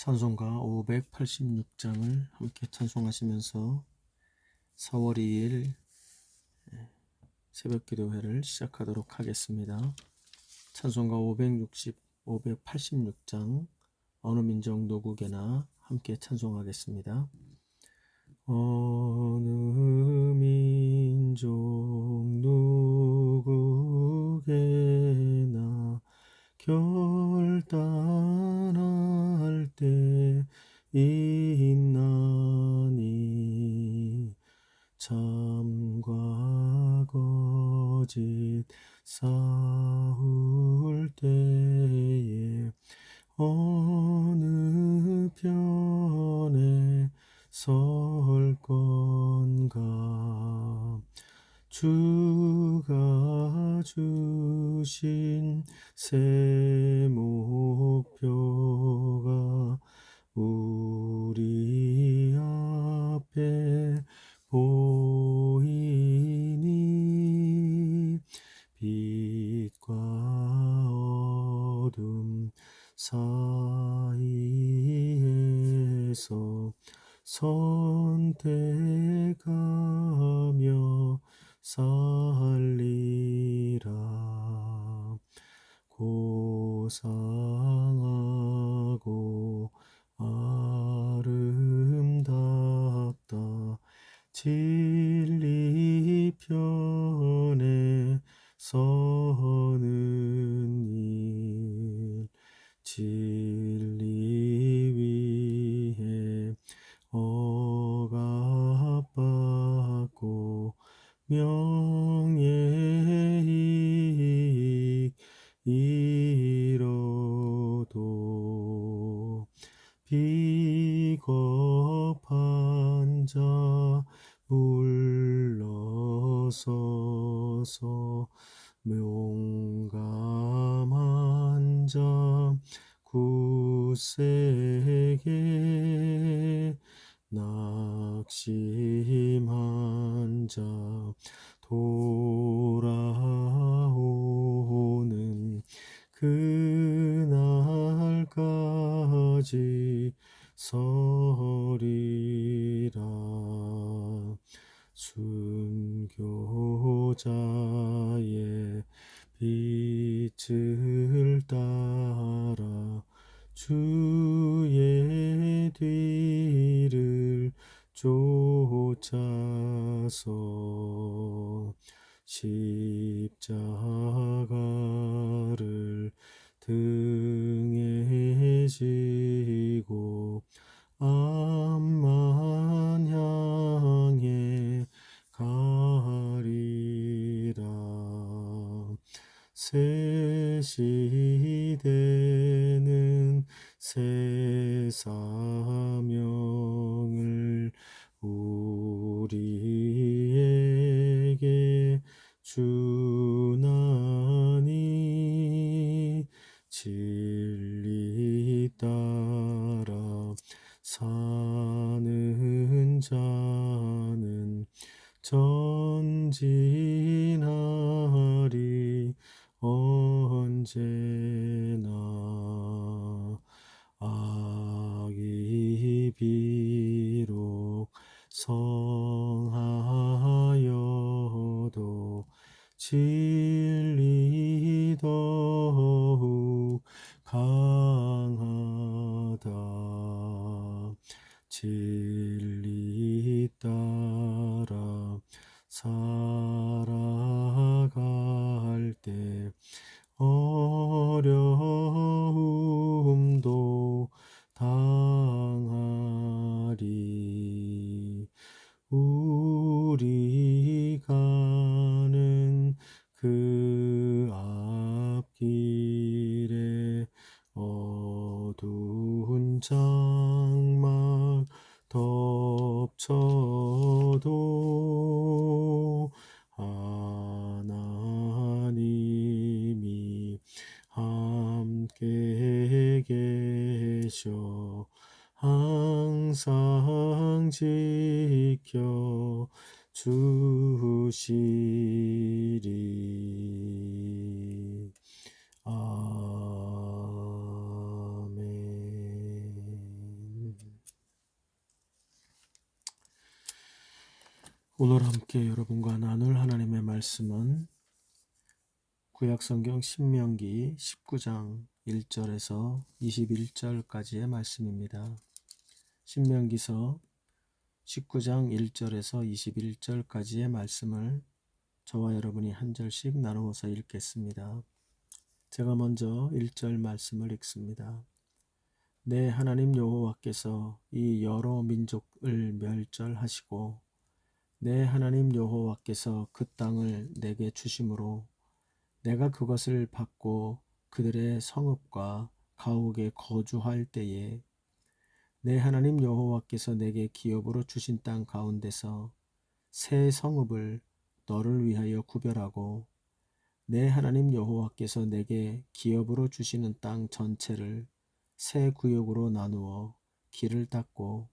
찬송가 586장을 함께 찬송하시면서 4월 2일 새벽기도회를 시작하도록 하겠습니다. 찬송가 586장 어느 민족 누구게나 함께 찬송하겠습니다. 어느 민족 누구게나 결단할 때 있나니 참과 거짓 싸울 때에 어느 편에 설 건가. 주가 주신 새 목표가 우리 앞에 보이니 빛과 어둠 사이에서 선택하며 살리라. 고상하고 아름답다. 진리 편에 서는 일, 진리 위해 억압받고 명예이익 이뤄도 비겁한 자 물러서서 용감한 자 굳세게 낙심한 자 돌아오는 그날까지 서리라. 순교자의 빛을 따라 주의 뒤를 쫓아서 십자가를 등에 지고 암만 향해 가리라. 새 시대는 새 사명을 우리에게 주나니 진리 따라 사는 자는 전진하리 언제나. 악이 비록 성하여도 진리 더욱 강하다. 진리 따라 살아갈 때 어려움도 당하리. 우리 가는 그 앞길에 어두운 장막 덮쳐도 하나님이 함께 계셔 항상 지켜 주시리. 아멘. 오늘 함께 여러분과 나눌 하나님의 말씀은 구약성경 신명기 19장 1절에서 21절까지의 말씀입니다. 신명기서 19장 1절에서 21절까지의 말씀을 저와 여러분이 한 절씩 나누어서 읽겠습니다. 제가 먼저 1절 말씀을 읽습니다. 내 하나님 여호와께서 이 여러 민족을 멸절하시고 내 하나님 여호와께서 그 땅을 내게 주심으로 내가 그것을 받고 그들의 성읍과 가옥에 거주할 때에 내 하나님 여호와께서 내게 기업으로 주신 땅 가운데서 새 성읍을 너를 위하여 구별하고 내 하나님 여호와께서 내게 기업으로 주시는 땅 전체를 새 구역으로 나누어 길을 닦고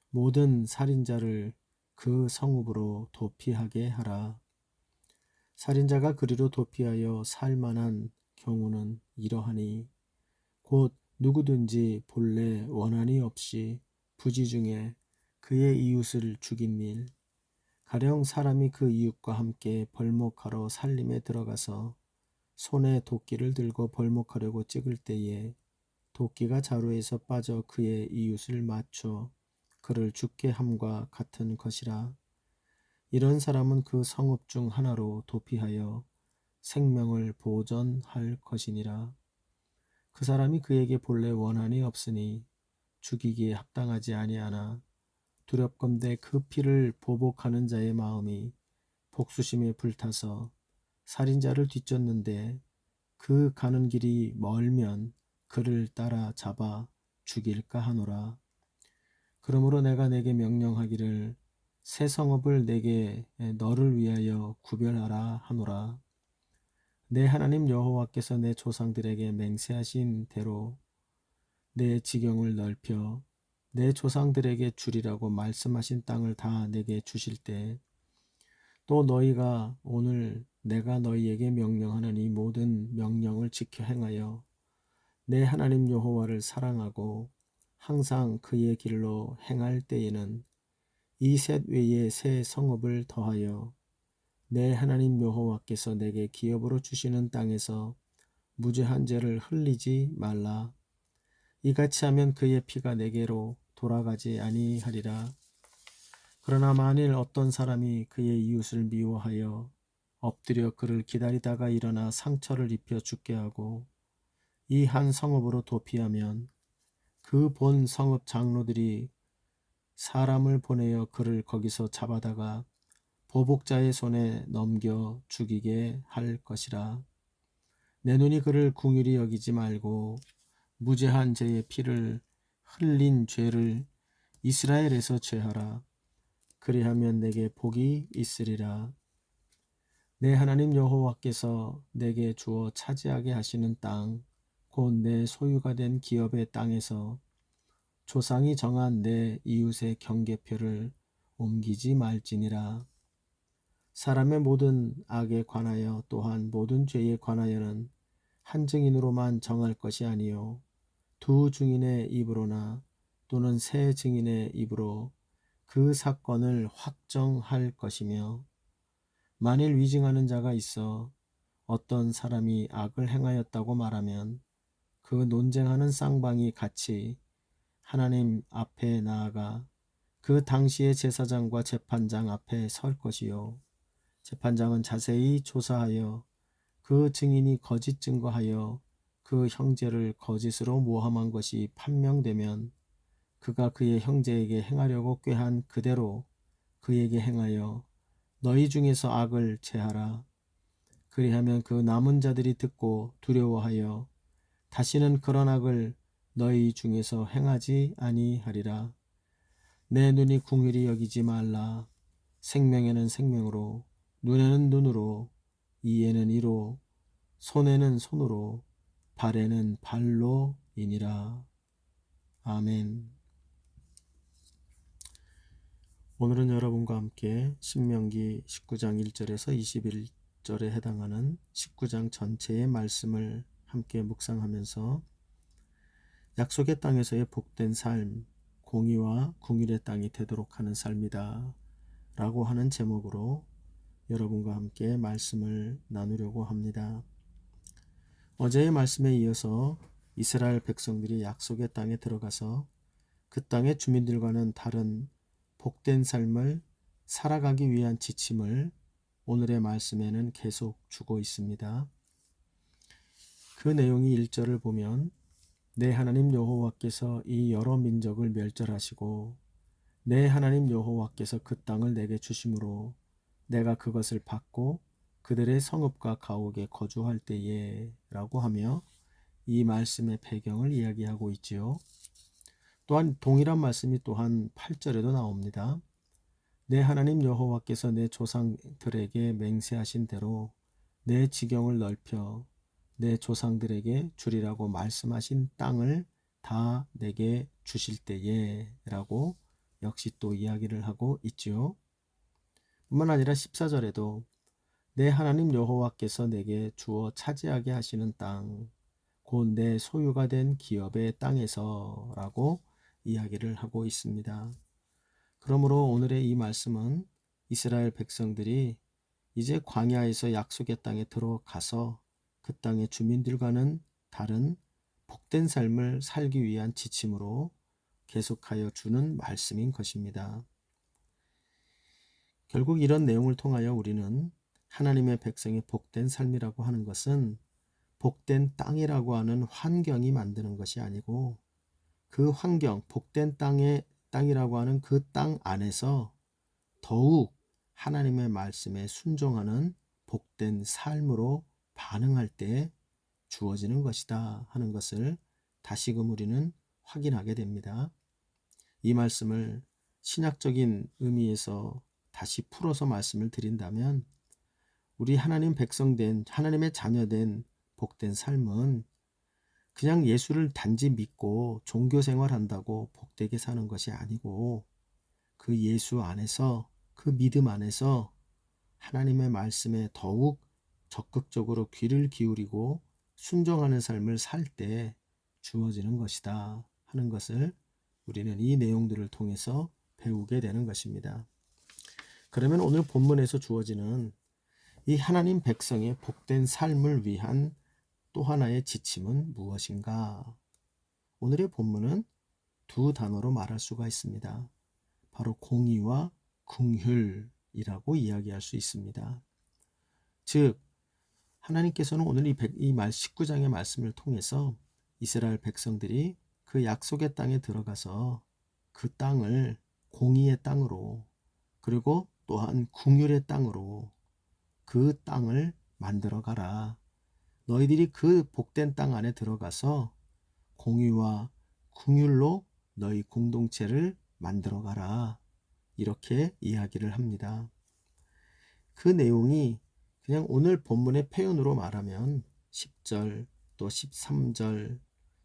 모든 살인자를 그 성읍으로 도피하게 하라. 살인자가 그리로 도피하여 살 만한 경우는 이러하니 곧 누구든지 본래 원한이 없이 부지 중에 그의 이웃을 죽인 일, 가령 사람이 그 이웃과 함께 벌목하러 살림에 들어가서 손에 도끼를 들고 벌목하려고 찍을 때에 도끼가 자루에서 빠져 그의 이웃을 맞춰 그를 죽게 함과 같은 것이라. 이런 사람은 그 성읍 중 하나로 도피하여 생명을 보전할 것이니라. 그 사람이 그에게 본래 원한이 없으니 죽이기에 합당하지 아니하나 두렵건대 그 피를 보복하는 자의 마음이 복수심에 불타서 살인자를 뒤쫓는데 그 가는 길이 멀면 그를 따라 잡아 죽일까 하노라. 그러므로 내가 내게 명령하기를 새 성읍을 내게 너를 위하여 구별하라 하노라. 내 하나님 여호와께서 내 조상들에게 맹세하신 대로 내 지경을 넓혀 내 조상들에게 주리라고 말씀하신 땅을 다 내게 주실 때 또 너희가 오늘 내가 너희에게 명령하는 이 모든 명령을 지켜 행하여 내 하나님 여호와를 사랑하고 항상 그의 길로 행할 때에는 이 셋 외에 새 성읍을 더하여 내 하나님 여호와께서 내게 기업으로 주시는 땅에서 무죄한 죄를 흘리지 말라. 이같이 하면 그의 피가 내게로 돌아가지 아니하리라. 그러나 만일 어떤 사람이 그의 이웃을 미워하여 엎드려 그를 기다리다가 일어나 상처를 입혀 죽게 하고 이 한 성읍으로 도피하면 그 본 성읍 장로들이 사람을 보내어 그를 거기서 잡아다가 보복자의 손에 넘겨 죽이게 할 것이라. 내 눈이 그를 궁휼히 여기지 말고 무죄한 죄의 피를 흘린 죄를 이스라엘에서 죄하라. 그리하면 내게 복이 있으리라. 내 하나님 여호와께서 내게 주어 차지하게 하시는 땅, 곧 내 소유가 된 기업의 땅에서 조상이 정한 내 이웃의 경계표를 옮기지 말지니라. 사람의 모든 악에 관하여 또한 모든 죄에 관하여는 한 증인으로만 정할 것이 아니요 두 증인의 입으로나 또는 세 증인의 입으로 그 사건을 확정할 것이며 만일 위증하는 자가 있어 어떤 사람이 악을 행하였다고 말하면 그 논쟁하는 쌍방이 같이 하나님 앞에 나아가 그 당시의 제사장과 재판장 앞에 설 것이요 재판장은 자세히 조사하여 그 증인이 거짓 증거하여 그 형제를 거짓으로 모함한 것이 판명되면 그가 그의 형제에게 행하려고 꾀한 그대로 그에게 행하여 너희 중에서 악을 제하라. 그리하면 그 남은 자들이 듣고 두려워하여 다시는 그런 악을 너희 중에서 행하지 아니하리라. 내 눈이 궁휼히 여기지 말라. 생명에는 생명으로, 눈에는 눈으로, 이에는 이로, 손에는 손으로, 발에는 발로이니라. 아멘. 오늘은 여러분과 함께 신명기 19장 1절에서 21절에 해당하는 19장 전체의 말씀을 함께 묵상하면서 약속의 땅에서의 복된 삶, 공의와 궁율의 땅이 되도록 하는 삶이다. 라고 하는 제목으로 여러분과 함께 말씀을 나누려고 합니다. 어제의 말씀에 이어서 이스라엘 백성들이 약속의 땅에 들어가서 그 땅의 주민들과는 다른 복된 삶을 살아가기 위한 지침을 오늘의 말씀에는 계속 주고 있습니다. 그 내용이 1절을 보면 내 하나님 여호와께서 이 여러 민족을 멸절하시고 내 하나님 여호와께서 그 땅을 내게 주심으로 내가 그것을 받고 그들의 성읍과 가옥에 거주할 때에 라고 하며 이 말씀의 배경을 이야기하고 있지요. 또한 동일한 말씀이 또한 8절에도 나옵니다. 내 하나님 여호와께서 내 조상들에게 맹세하신 대로 내 지경을 넓혀 내 조상들에게 주리라고 말씀하신 땅을 다 내게 주실 때에 라고 역시 또 이야기를 하고 있지요. 뿐만 아니라 14절에도 내 하나님 여호와께서 내게 주어 차지하게 하시는 땅, 곧 내 소유가 된 기업의 땅에서 라고 이야기를 하고 있습니다. 그러므로 오늘의 이 말씀은 이스라엘 백성들이 이제 광야에서 약속의 땅에 들어가서 그 땅의 주민들과는 다른 복된 삶을 살기 위한 지침으로 계속하여 주는 말씀인 것입니다. 결국 이런 내용을 통하여 우리는 하나님의 백성의 복된 삶이라고 하는 것은 복된 땅이라고 하는 환경이 만드는 것이 아니고 그 환경, 복된 땅이라고 하는 그 땅 안에서 더욱 하나님의 말씀에 순종하는 복된 삶으로 반응할 때 주어지는 것이다 하는 것을 다시금 우리는 확인하게 됩니다. 이 말씀을 신약적인 의미에서 다시 풀어서 말씀을 드린다면 우리 하나님 백성된 하나님의 자녀된 복된 삶은 그냥 예수를 단지 믿고 종교 생활한다고 복되게 사는 것이 아니고 그 예수 안에서 그 믿음 안에서 하나님의 말씀에 더욱 적극적으로 귀를 기울이고 순종하는 삶을 살 때 주어지는 것이다 하는 것을 우리는 이 내용들을 통해서 배우게 되는 것입니다. 그러면 오늘 본문에서 주어지는 이 하나님 백성의 복된 삶을 위한 또 하나의 지침은 무엇인가? 오늘의 본문은 두 단어로 말할 수가 있습니다. 바로 공의와 긍휼이라고 이야기할 수 있습니다. 즉 하나님께서는 오늘 이 19장의 말씀을 통해서 이스라엘 백성들이 그 약속의 땅에 들어가서 그 땅을 공의의 땅으로 그리고 또한 긍휼의 땅으로 그 땅을 만들어 가라. 너희들이 그 복된 땅 안에 들어가서 공의와 긍휼로 너희 공동체를 만들어 가라. 이렇게 이야기를 합니다. 그 내용이 그냥 오늘 본문의 표현으로 말하면 10절 또 13절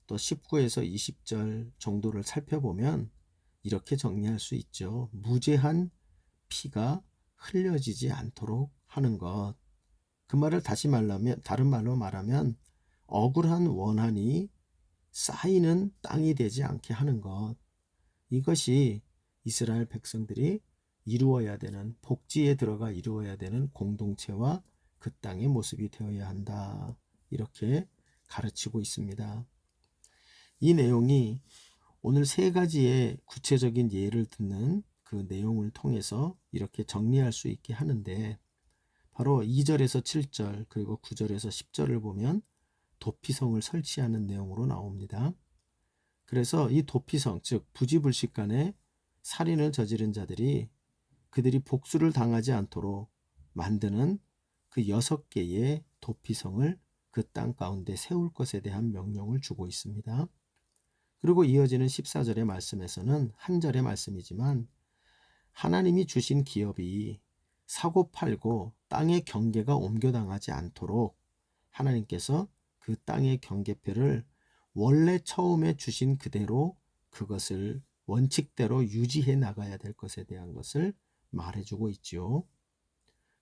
또 19에서 20절 정도를 살펴보면 이렇게 정리할 수 있죠. 무죄한 피가 흘려지지 않도록 하는 것. 그 말을 다른 말로 말하면 억울한 원한이 쌓이는 땅이 되지 않게 하는 것. 이것이 이스라엘 백성들이 이루어야 되는 복지에 들어가 이루어야 되는 공동체와 그 땅의 모습이 되어야 한다. 이렇게 가르치고 있습니다. 이 내용이 오늘 세 가지의 구체적인 예를 듣는 그 내용을 통해서 이렇게 정리할 수 있게 하는데 바로 2절에서 7절 그리고 9절에서 10절을 보면 도피성을 설치하는 내용으로 나옵니다. 그래서 이 도피성, 즉 부지불식간에 살인을 저지른 자들이 그들이 복수를 당하지 않도록 만드는 그 6개의 도피성을 그 땅 가운데 세울 것에 대한 명령을 주고 있습니다. 그리고 이어지는 14절의 말씀에서는 한 절의 말씀이지만 하나님이 주신 기업이 사고 팔고 땅의 경계가 옮겨당하지 않도록 하나님께서 그 땅의 경계표를 원래 처음에 주신 그대로 그것을 원칙대로 유지해 나가야 될 것에 대한 것을 말해주고 있지요.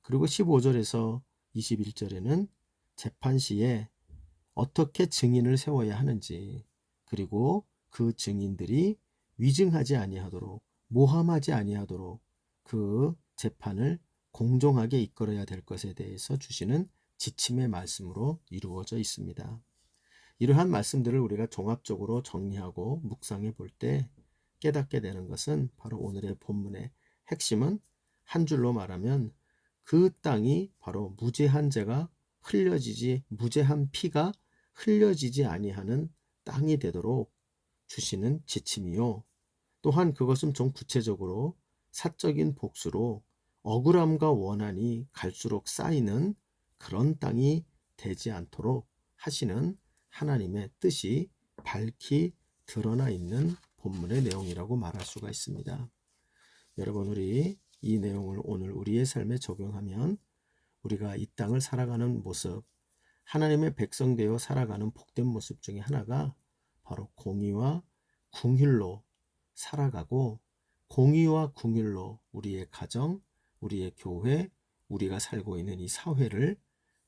그리고 15절에서 21절에는 재판 시에 어떻게 증인을 세워야 하는지 그리고 그 증인들이 위증하지 아니하도록 모함하지 아니하도록 그 재판을 공정하게 이끌어야 될 것에 대해서 주시는 지침의 말씀으로 이루어져 있습니다. 이러한 말씀들을 우리가 종합적으로 정리하고 묵상해 볼 때 깨닫게 되는 것은 바로 오늘의 본문의 핵심은 한 줄로 말하면 그 땅이 바로 무죄한 죄가 흘려지지 무죄한 피가 흘려지지 아니하는 땅이 되도록 주시는 지침이요. 또한 그것은 좀 구체적으로 사적인 복수로 억울함과 원한이 갈수록 쌓이는 그런 땅이 되지 않도록 하시는 하나님의 뜻이 밝히 드러나 있는 본문의 내용이라고 말할 수가 있습니다. 여러분, 우리 이 내용을 오늘 우리의 삶에 적용하면 우리가 이 땅을 살아가는 모습, 하나님의 백성 되어 살아가는 복된 모습 중에 하나가 바로 공의와 긍휼로 살아가고, 공의와 긍휼로 우리의 가정, 우리의 교회, 우리가 살고 있는 이 사회를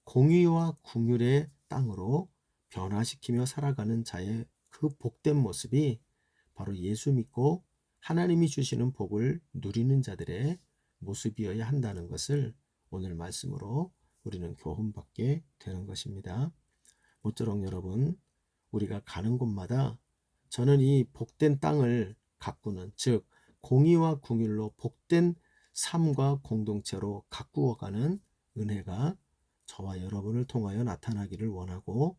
공의와 긍휼의 땅으로 변화시키며 살아가는 자의 그 복된 모습이 바로 예수 믿고 하나님이 주시는 복을 누리는 자들의 모습이어야 한다는 것을 오늘 말씀으로 우리는 교훈받게 되는 것입니다. 모쪼록 여러분, 우리가 가는 곳마다 저는 이 복된 땅을 가꾸는, 즉 공의와 긍휼로 복된 삶과 공동체로 가꾸어가는 은혜가 저와 여러분을 통하여 나타나기를 원하고,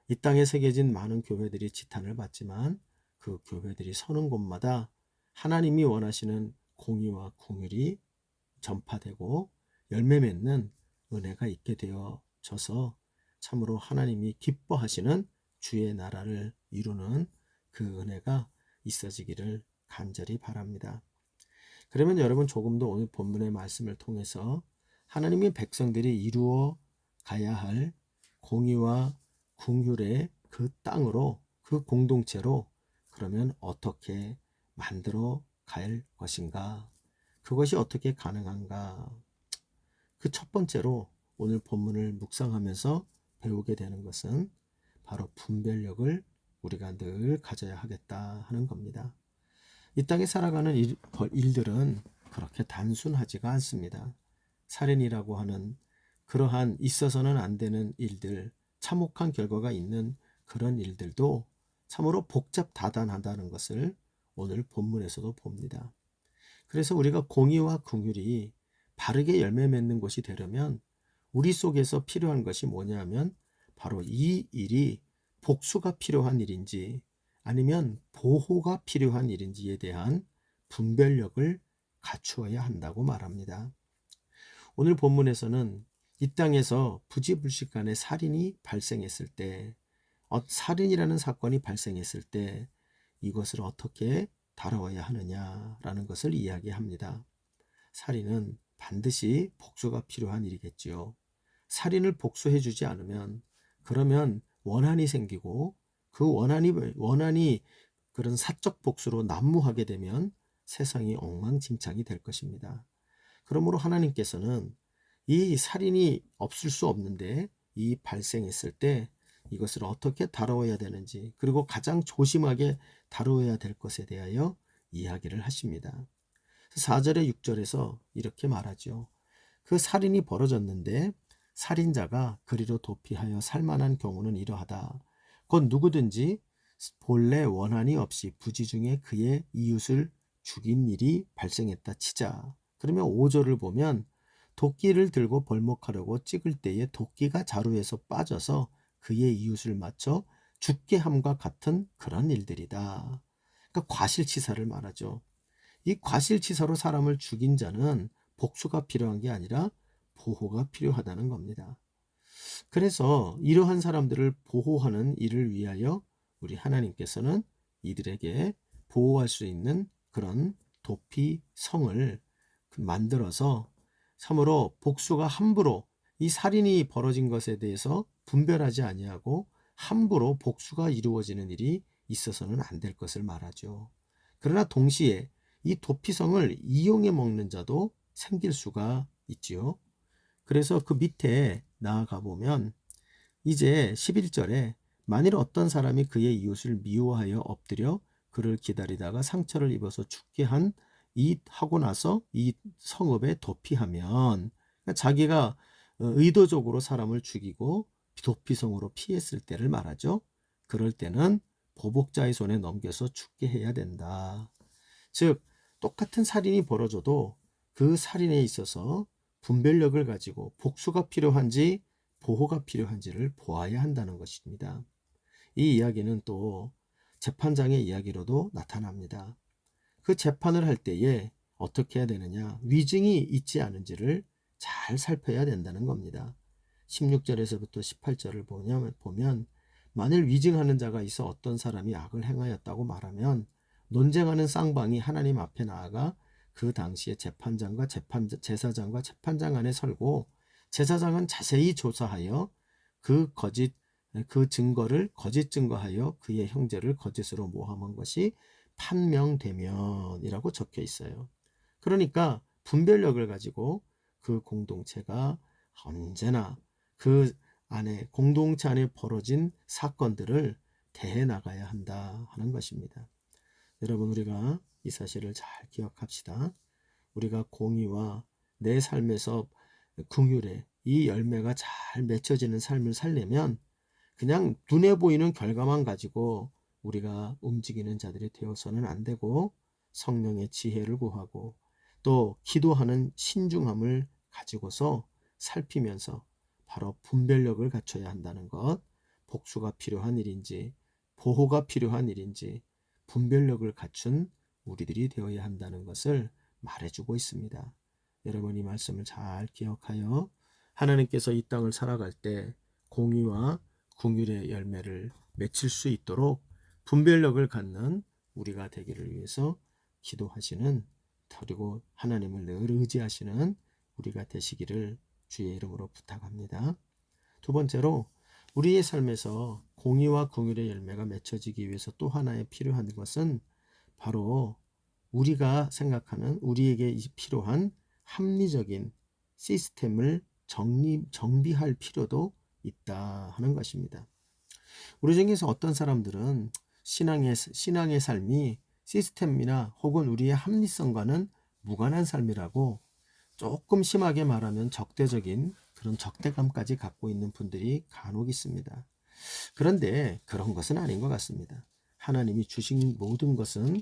이 땅에 새겨진 많은 교회들이 지탄을 받지만 그 교회들이 서는 곳마다 하나님이 원하시는 공의와 긍휼이 전파되고 열매 맺는 은혜가 있게 되어져서 참으로 하나님이 기뻐하시는 주의 나라를 이루는 그 은혜가 있어지기를 간절히 바랍니다. 그러면 여러분, 조금 더 오늘 본문의 말씀을 통해서 하나님의 백성들이 이루어 가야 할 공의와 긍휼의 그 땅으로, 그 공동체로 그러면 어떻게 만들어 갈 것인가? 그것이 어떻게 가능한가? 그 첫 번째로 오늘 본문을 묵상하면서 배우게 되는 것은 바로 분별력을 우리가 늘 가져야 하겠다 하는 겁니다. 이 땅에 살아가는 일들은 그렇게 단순하지가 않습니다. 살인이라고 하는 그러한 있어서는 안 되는 일들, 참혹한 결과가 있는 그런 일들도 참으로 복잡다단하다는 것을 오늘 본문에서도 봅니다. 그래서 우리가 공의와 긍휼이 바르게 열매 맺는 것이 되려면 우리 속에서 필요한 것이 뭐냐 하면 바로 이 일이 복수가 필요한 일인지 아니면 보호가 필요한 일인지에 대한 분별력을 갖추어야 한다고 말합니다. 오늘 본문에서는 이 땅에서 부지불식간에 살인이 발생했을 때, 살인이라는 사건이 발생했을 때 이것을 어떻게 다뤄야 하느냐라는 것을 이야기합니다. 살인은 반드시 복수가 필요한 일이겠지요. 살인을 복수해 주지 않으면 그러면 원한이 생기고 그 원한이 그런 사적 복수로 난무하게 되면 세상이 엉망진창이 될 것입니다. 그러므로 하나님께서는 이 살인이 없을 수 없는데 이 발생했을 때 이것을 어떻게 다루어야 되는지, 그리고 가장 조심하게 다루어야 될 것에 대하여 이야기를 하십니다. 4절에 6절에서 이렇게 말하죠. 그 살인이 벌어졌는데 살인자가 그리로 도피하여 살만한 경우는 이러하다. 곧 누구든지 본래 원한이 없이 부지 중에 그의 이웃을 죽인 일이 발생했다 치자. 그러면 5절을 보면 도끼를 들고 벌목하려고 찍을 때에 도끼가 자루에서 빠져서 그의 이웃을 맞춰 죽게 함과 같은 그런 일들이다. 그러니까 과실치사를 말하죠. 이 과실치사로 사람을 죽인 자는 복수가 필요한 게 아니라 보호가 필요하다는 겁니다. 그래서 이러한 사람들을 보호하는 일을 위하여 우리 하나님께서는 이들에게 보호할 수 있는 그런 도피성을 만들어서 참으로 복수가 함부로 이 살인이 벌어진 것에 대해서 분별하지 아니하고 함부로 복수가 이루어지는 일이 있어서는 안 될 것을 말하죠. 그러나 동시에 이 도피성을 이용해 먹는 자도 생길 수가 있지요. 그래서 그 밑에 나아가 보면 이제 11절에 만일 어떤 사람이 그의 이웃을 미워하여 엎드려 그를 기다리다가 상처를 입어서 죽게 한 이 하고 나서 이 성읍에 도피하면, 그러니까 자기가 의도적으로 사람을 죽이고 도피성으로 피했을 때를 말하죠. 그럴 때는 보복자의 손에 넘겨서 죽게 해야 된다. 즉 똑같은 살인이 벌어져도 그 살인에 있어서 분별력을 가지고 복수가 필요한지 보호가 필요한지를 보아야 한다는 것입니다. 이 이야기는 또 재판장의 이야기로도 나타납니다. 그 재판을 할 때에 어떻게 해야 되느냐, 위증이 있지 않은지를 잘 살펴야 된다는 겁니다. 16절에서부터 18절을 보면 만일 위증하는 자가 있어 어떤 사람이 악을 행하였다고 말하면 논쟁하는 쌍방이 하나님 앞에 나아가 그 당시에 재판장과 제사장과 재판장 안에 설고, 제사장은 자세히 조사하여 그 증거를 거짓 증거하여 그의 형제를 거짓으로 모함한 것이 판명되면이라고 적혀 있어요. 그러니까 분별력을 가지고 그 공동체가 언제나 그 안에, 공동체 안에 벌어진 사건들을 대해 나가야 한다 하는 것입니다. 여러분, 우리가 이 사실을 잘 기억합시다. 우리가 공의와 내 삶에서 긍휼의 이 열매가 잘 맺혀지는 삶을 살려면 그냥 눈에 보이는 결과만 가지고 우리가 움직이는 자들이 되어서는 안 되고, 성령의 지혜를 구하고 또 기도하는 신중함을 가지고서 살피면서 바로 분별력을 갖춰야 한다는 것, 복수가 필요한 일인지 보호가 필요한 일인지 분별력을 갖춘 우리들이 되어야 한다는 것을 말해주고 있습니다. 여러분, 이 말씀을 잘 기억하여 하나님께서 이 땅을 살아갈 때 공의와 긍휼의 열매를 맺힐 수 있도록 분별력을 갖는 우리가 되기를 위해서 기도하시는, 그리고 하나님을 늘 의지하시는 우리가 되시기를 주의 이름으로 부탁합니다. 두 번째로, 우리의 삶에서 공의와 긍휼의 열매가 맺혀지기 위해서 또 하나의 필요한 것은 바로 우리가 생각하는, 우리에게 필요한 합리적인 시스템을 정비할 필요도 있다 하는 것입니다. 우리 중에서 어떤 사람들은 신앙의 삶이 시스템이나 혹은 우리의 합리성과는 무관한 삶이라고, 조금 심하게 말하면 적대적인 그런 적대감까지 갖고 있는 분들이 간혹 있습니다. 그런데 그런 것은 아닌 것 같습니다. 하나님이 주신 모든 것은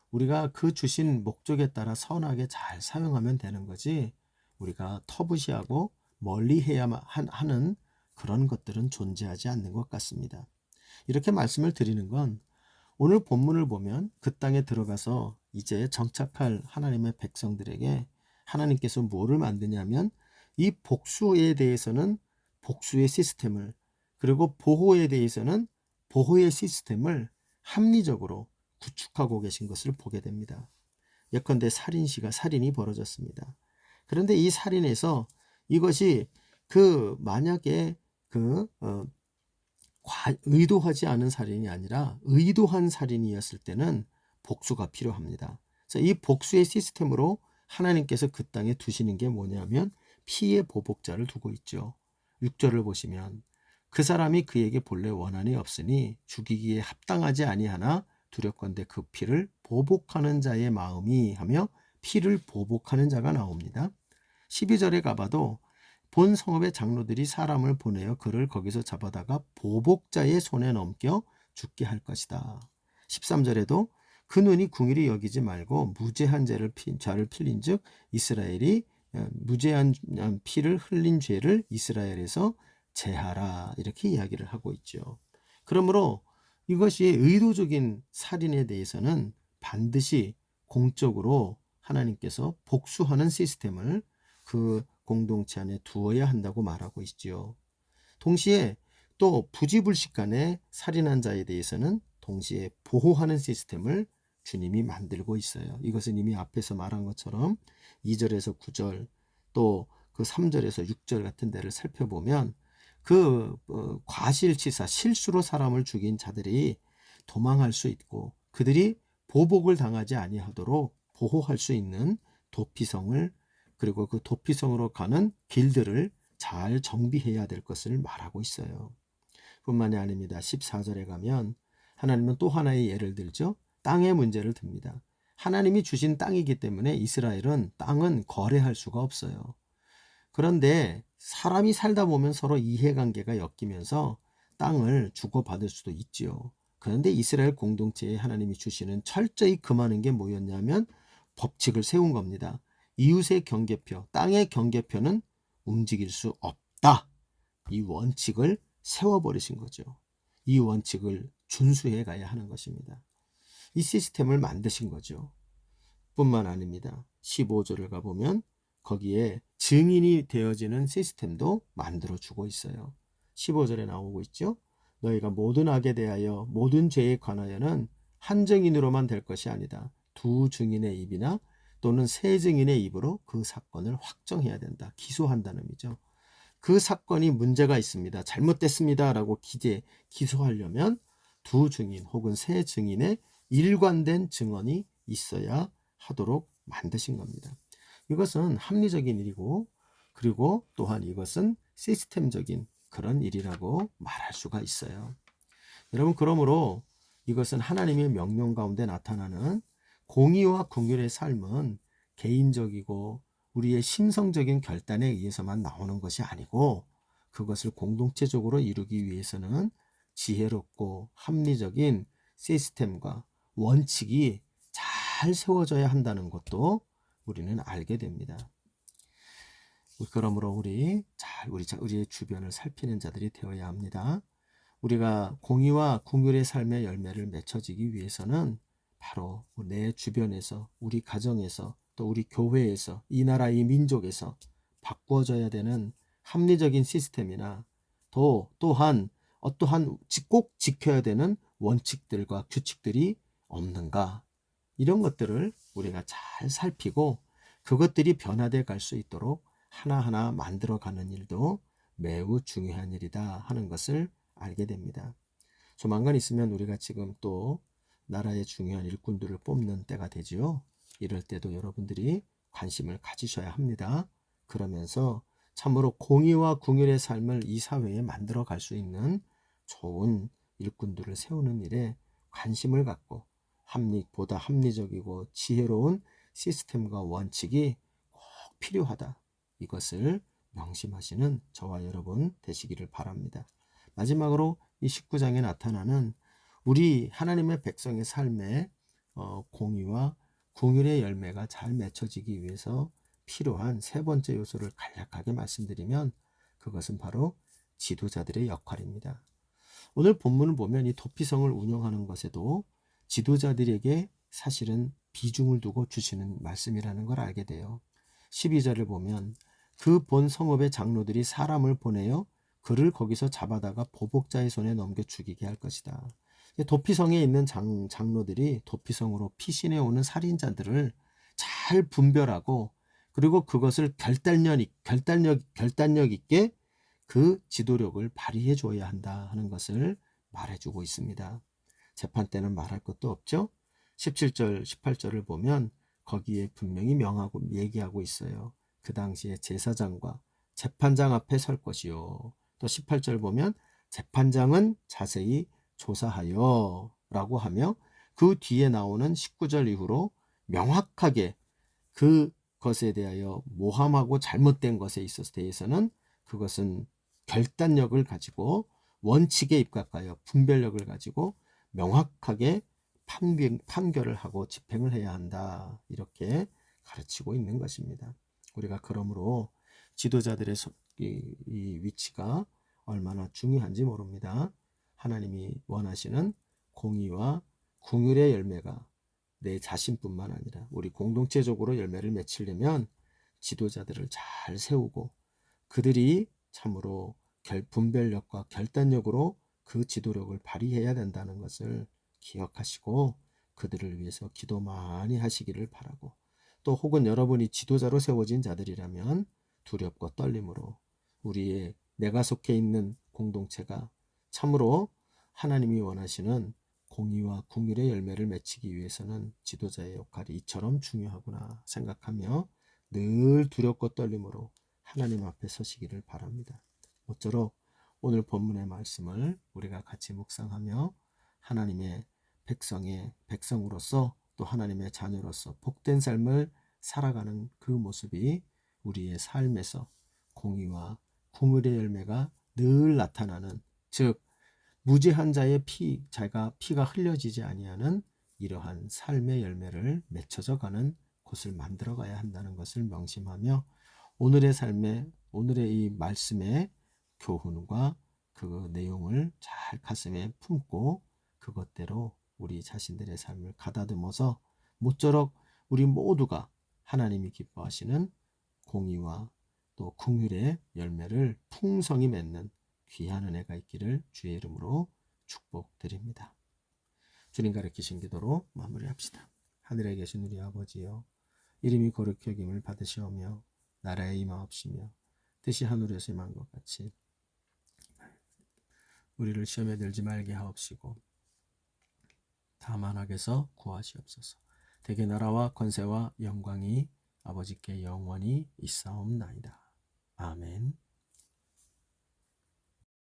우리가 그 주신 목적에 따라 선하게 잘 사용하면 되는 거지, 우리가 터부시하고 멀리해야만 하는 그런 것들은 존재하지 않는 것 같습니다. 이렇게 말씀을 드리는 건, 오늘 본문을 보면 그 땅에 들어가서 이제 정착할 하나님의 백성들에게 하나님께서 뭐를 만드냐면, 이 복수에 대해서는 복수의 시스템을, 그리고 보호에 대해서는 보호의 시스템을 합리적으로 구축하고 계신 것을 보게 됩니다. 예컨대 살인이 벌어졌습니다. 그런데 이 살인에서 이것이 만약에 의도하지 않은 살인이 아니라 의도한 살인이었을 때는 복수가 필요합니다. 그래서 이 복수의 시스템으로 하나님께서 그 땅에 두시는 게 뭐냐면 피의 보복자를 두고 있죠. 6절을 보시면 그 사람이 그에게 본래 원한이 없으니 죽이기에 합당하지 아니하나 두렵건대 그 피를 보복하는 자의 마음이 하며 피를 보복하는 자가 나옵니다. 12절에 가봐도 본 성읍의 장로들이 사람을 보내어 그를 거기서 잡아다가 보복자의 손에 넘겨 죽게 할 것이다. 13절에도 그 눈이 궁일이 여기지 말고 무죄한 자를 필린 즉 이스라엘이 무죄한 피를 흘린 죄를 이스라엘에서 제하라, 이렇게 이야기를 하고 있죠. 그러므로 이것이 의도적인 살인에 대해서는 반드시 공적으로 하나님께서 복수하는 시스템을 그 공동체 안에 두어야 한다고 말하고 있지요. 동시에 또 부지불식간에 살인한 자에 대해서는 동시에 보호하는 시스템을 주님이 만들고 있어요. 이것은 이미 앞에서 말한 것처럼 2절에서 9절 또 그 3절에서 6절 같은 데를 살펴보면 과실치사, 실수로 사람을 죽인 자들이 도망할 수 있고 그들이 보복을 당하지 아니하도록 보호할 수 있는 도피성을, 그리고 그 도피성으로 가는 길들을 잘 정비해야 될 것을 말하고 있어요. 뿐만이 아닙니다. 14절에 가면 하나님은 또 하나의 예를 들죠. 땅의 문제를 듭니다. 하나님이 주신 땅이기 때문에 이스라엘은 땅은 거래할 수가 없어요. 그런데 사람이 살다 보면 서로 이해관계가 엮이면서 땅을 주고받을 수도 있지요. 그런데 이스라엘 공동체에 하나님이 주시는 철저히 금하는 게 뭐였냐면 법칙을 세운 겁니다. 이웃의 경계표, 땅의 경계표는 움직일 수 없다. 이 원칙을 세워버리신 거죠. 이 원칙을 준수해 가야 하는 것입니다. 이 시스템을 만드신 거죠. 뿐만 아닙니다. 15절을 가보면 거기에 증인이 되어지는 시스템도 만들어주고 있어요. 15절에 나오고 있죠. 너희가 모든 악에 대하여 모든 죄에 관하여는 한 증인으로만 될 것이 아니다. 두 증인의 입이나 또는 세 증인의 입으로 그 사건을 확정해야 된다. 기소한다는 의미죠. 그 사건이 문제가 있습니다. 잘못됐습니다. 라고 기소하려면 두 증인 혹은 세 증인의 일관된 증언이 있어야 하도록 만드신 겁니다. 이것은 합리적인 일이고 그리고 또한 이것은 시스템적인 그런 일이라고 말할 수가 있어요. 여러분, 그러므로 이것은 하나님의 명령 가운데 나타나는 공의와 긍휼의 삶은 개인적이고 우리의 심성적인 결단에 의해서만 나오는 것이 아니고 그것을 공동체적으로 이루기 위해서는 지혜롭고 합리적인 시스템과 원칙이 잘 세워져야 한다는 것도 우리는 알게 됩니다. 그러므로 우리의 주변을 살피는 자들이 되어야 합니다. 우리가 공의와 긍휼의 삶의 열매를 맺혀지기 위해서는 바로 내 주변에서, 우리 가정에서, 또 우리 교회에서, 이 나라 이 민족에서 바꾸어져야 되는 합리적인 시스템이나 또한 어떠한 꼭 지켜야 되는 원칙들과 규칙들이 없는가, 이런 것들을 우리가 잘 살피고 그것들이 변화돼 갈 수 있도록 하나하나 만들어가는 일도 매우 중요한 일이다 하는 것을 알게 됩니다. 조만간 있으면 우리가 지금 또 나라의 중요한 일꾼들을 뽑는 때가 되지요. 이럴 때도 여러분들이 관심을 가지셔야 합니다. 그러면서 참으로 공의와 긍휼의 삶을 이 사회에 만들어 갈 수 있는 좋은 일꾼들을 세우는 일에 관심을 갖고 보다 합리적이고 지혜로운 시스템과 원칙이 꼭 필요하다. 이것을 명심하시는 저와 여러분 되시기를 바랍니다. 마지막으로 이 19장에 나타나는 우리 하나님의 백성의 삶에 공의와 긍휼의 열매가 잘 맺혀지기 위해서 필요한 세 번째 요소를 간략하게 말씀드리면 그것은 바로 지도자들의 역할입니다. 오늘 본문을 보면 이 도피성을 운영하는 것에도 지도자들에게 사실은 비중을 두고 주시는 말씀이라는 걸 알게 돼요. 12절을 보면 그 본 성읍의 장로들이 사람을 보내어 그를 거기서 잡아다가 보복자의 손에 넘겨 죽이게 할 것이다. 도피성에 있는 장로들이 도피성으로 피신해 오는 살인자들을 잘 분별하고 그리고 그것을 결단력 있게 그 지도력을 발휘해 줘야 한다 하는 것을 말해주고 있습니다. 재판 때는 말할 것도 없죠. 17절, 18절을 보면 거기에 분명히 얘기하고 있어요. 그 당시에 제사장과 재판장 앞에 설 것이요. 또 18절 보면 재판장은 자세히 조사하여 라고 하며 그 뒤에 나오는 19절 이후로 명확하게 그것에 대하여 모함하고 잘못된 것에 대해서는 그것은 결단력을 가지고 원칙에 입각하여 분별력을 가지고 명확하게 판결을 하고 집행을 해야 한다. 이렇게 가르치고 있는 것입니다. 우리가 그러므로 지도자들의 이 위치가 얼마나 중요한지 모릅니다. 하나님이 원하시는 공의와 긍휼의 열매가 내 자신뿐만 아니라 우리 공동체적으로 열매를 맺히려면 지도자들을 잘 세우고 그들이 참으로 분별력과 결단력으로 그 지도력을 발휘해야 된다는 것을 기억하시고 그들을 위해서 기도 많이 하시기를 바라고, 또 혹은 여러분이 지도자로 세워진 자들이라면 두렵고 떨림으로 내가 속해 있는 공동체가 참으로 하나님이 원하시는 공의와 긍휼의 열매를 맺히기 위해서는 지도자의 역할이 이처럼 중요하구나 생각하며 늘 두렵고 떨림으로 하나님 앞에 서시기를 바랍니다. 모쪼록 오늘 본문의 말씀을 우리가 같이 묵상하며 하나님의 백성으로서 또 하나님의 자녀로서 복된 삶을 살아가는 그 모습이 우리의 삶에서 공의와 긍휼의 열매가 늘 나타나는, 즉 무죄한 자의 피가 흘려지지 아니하는 이러한 삶의 열매를 맺혀져 가는 곳을 만들어 가야 한다는 것을 명심하며, 오늘의 이 말씀의 교훈과 그 내용을 잘 가슴에 품고 그것대로 우리 자신들의 삶을 가다듬어서 모쪼록 우리 모두가 하나님이 기뻐하시는 공의와 또 긍휼의 열매를 풍성히 맺는 귀한 은혜가 있기를 주의 이름으로 축복드립니다. 주님 가르치신 기도로 마무리합시다. 하늘에 계신 우리 아버지여, 이름이 거룩히 여김을 받으시오며 나라에 임하옵시며 뜻이 하늘에서 임한 것 같이 우리를 시험에 들지 말게 하옵시고 다만 악에서 구하시옵소서. 대개 나라와 권세와 영광이 아버지께 영원히 있사옵나이다. 아멘.